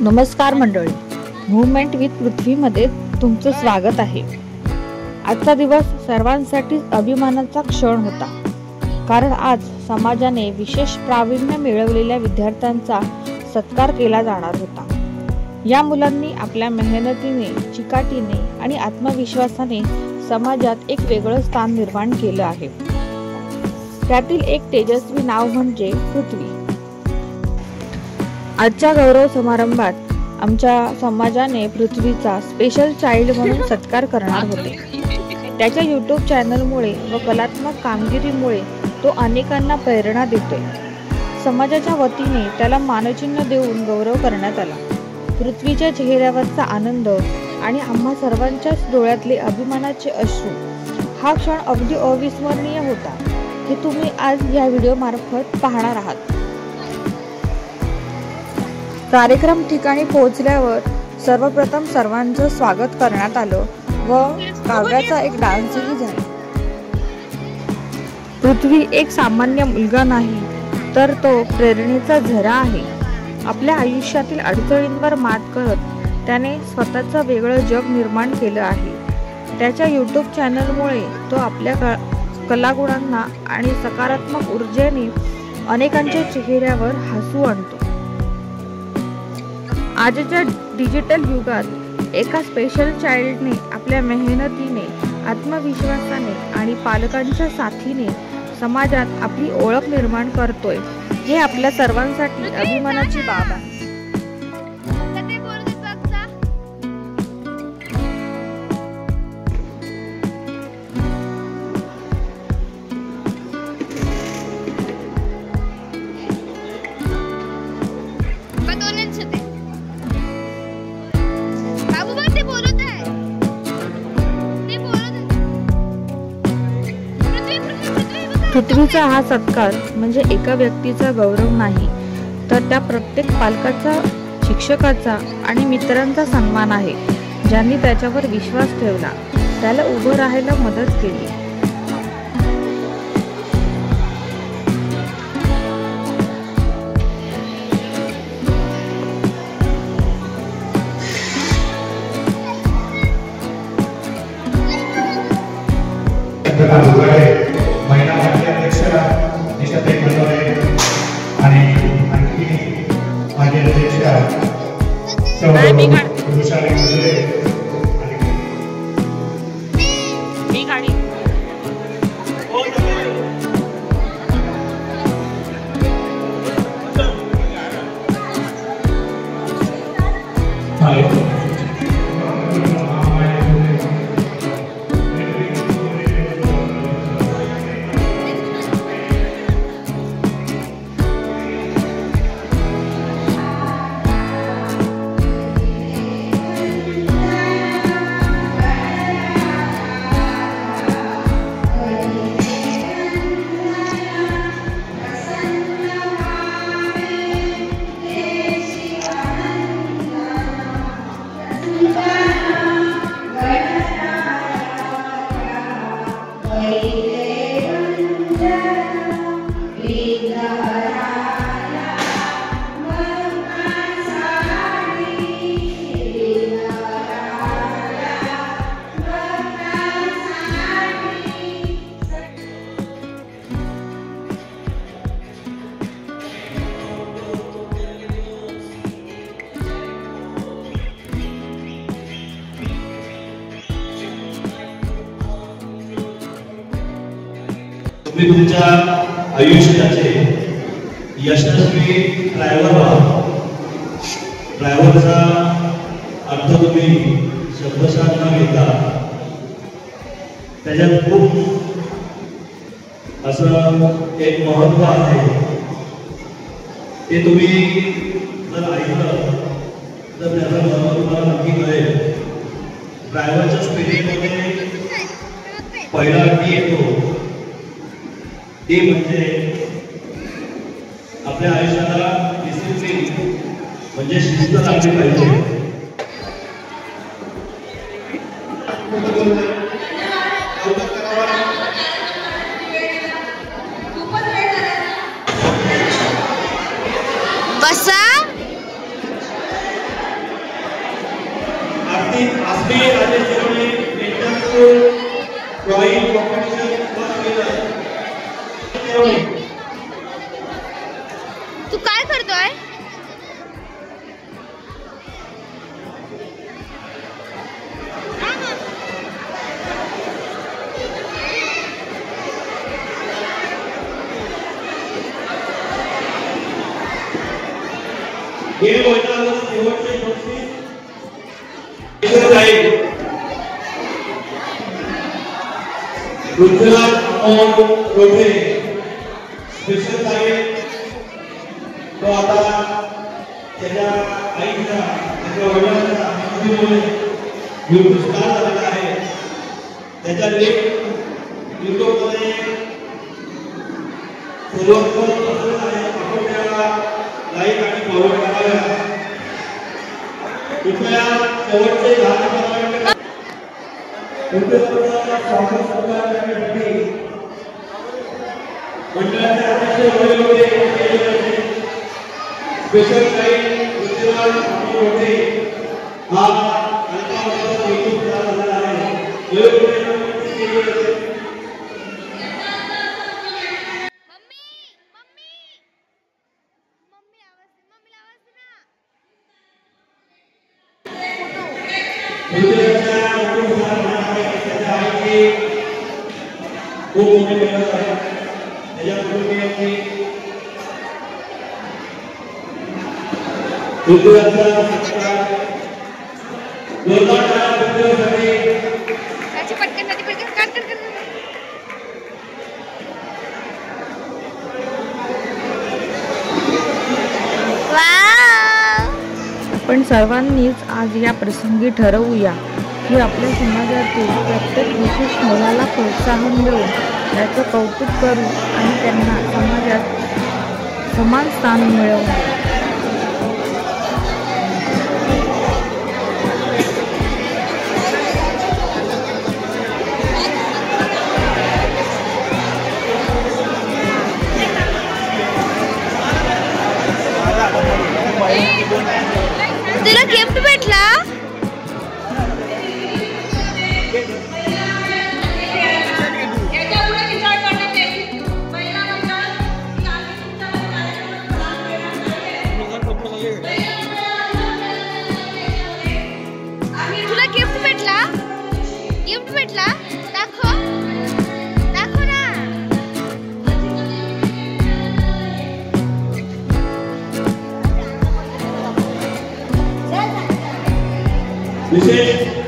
नमस्कार मंडळी, movement with पृथ्वीमध्ये तुमचं स्वागत आहे। आजचा दिवस सर्वांसाठी अभिमानाचा क्षण होता, कारण आज समाजाने विशेष प्रावीण्य मिळवलेल्या विद्यार्थ्यांचा सत्कार केला जाणार होता। या मुलांनी आपल्या मेहनतीने, चिकाटीने आणि आत्मविश्वासाने समाजात एक वेगळं स्थान निर्माण केलं आहे। त्यातील एक तेजस्वी नाव म्हणजे पृथ्वी। आजच्या गौरव समारंभात आमच्या समाजाने पृथ्वीचा स्पेशल चाइल्ड म्हणून सत्कार करणार होते। त्याच्या यूट्यूब चॅनलमुळे व कलात्मक कामगिरीमुळे तो अनेकांना प्रेरणा देतोय। समाजाच्या वतीने त्याला मानचिन्ह देऊन गौरव करण्यात आला। पृथ्वीच्या चेहऱ्यावरचा आनंद आणि आम्हा सर्वांच्या डोळ्यातले अभिमानाचे अश्रू, हा क्षण अगदी अविस्मरणीय होता, हे तुम्ही आज या व्हिडिओ मार्फत पाहणार आहात। कार्यक्रम ठिकाणी पोहोचल्यावर सर्वप्रथम सर्वांचं स्वागत करण्यात आलं व काव्याचा एक डान्सही झाला। पृथ्वी एक सामान्य मुलगा नाही, तर तो प्रेरणेचा झरा आहे। आपल्या आयुष्यातील अडचणींवर मात करत त्याने स्वतःचं वेगळं जग निर्माण केलं आहे। त्याच्या यूट्यूब चॅनलमुळे तो आपल्या कलागुणांना आणि सकारात्मक ऊर्जेने अनेकांच्या चेहऱ्यावर हसू आणतो। आजच्या डिजिटल युगात एका स्पेशल चाइल्डने आपल्या मेहनतीने, आत्मविश्वासाने आणि पालकांच्या साथीने समाजात आपली ओळख निर्माण करतोय, हे आपल्या सर्वांसाठी अभिमानाची बाब आहे। पृथ्वीचा हा सत्कार म्हणजे एका व्यक्तीचा गौरव नाही, तर त्या प्रत्येक पालकाचा, शिक्षकाचा आणि मित्रांचा सन्मान आहे, ज्यांनी त्याच्यावर विश्वास ठेवला, त्याला उभं राहायला मदत केली। तुम्ही तुमच्या आयुष्याचे यशस्वी ड्रायव्हरचा अर्थ तुम्ही शब्दशः न घेता त्याच्यात खूप असं एक महत्व आहे, ते तुम्ही जर ऐकलं तर त्याचा महत्व तुम्हाला नक्की कळेल। ड्रायव्हरच्या स्पिरिटमध्ये पहिला अटी येतो, ते म्हणजे आपल्या आयुष्याला डिसिप्लिन म्हणजे शिस्त लागली पाहिजे। बसा आसबी Rajesh Shirole inter school drawing competition first winner. तू काय करतोय? गेम होणार शेवटचे 25 गुजरात और रोटे स्पेशल साइड तो आता त्याच्या आईचा त्याच्या वडिलांचा मदतीमुळे YouTube स्टार झालेला आहे. त्याच्या लिंक YouTube मध्ये सर्वत्र पसरत आहे. आपण त्याला लाईक आणि फॉलो करावे. कृपया शेवटचे 10 मिनिट स्वागत करण्यासाठी मंडळाचे अध्यक्ष होते स्पेशल गाईड गुजरात होते. हा अल्पावधीचा YouTube स्टार झाला आहे. खूप मोठी मेहनत आहे. त्याच्या कुटुंबियांनी गुजरातचा सरकार जोरदार आपण सर्वांनीच आज या प्रसंगी ठरवूया की आपल्या समाजातील प्रत्येक विशेष मुलाला प्रोत्साहन देऊन त्याचं कौतुक करू आणि त्यांना समाजात समान स्थान मिळवून देऊ. तुला गिफ्ट भेटला? तुला गिफ्ट भेटला? गिफ्ट भेटला? दाखव दाखव ना. विशेष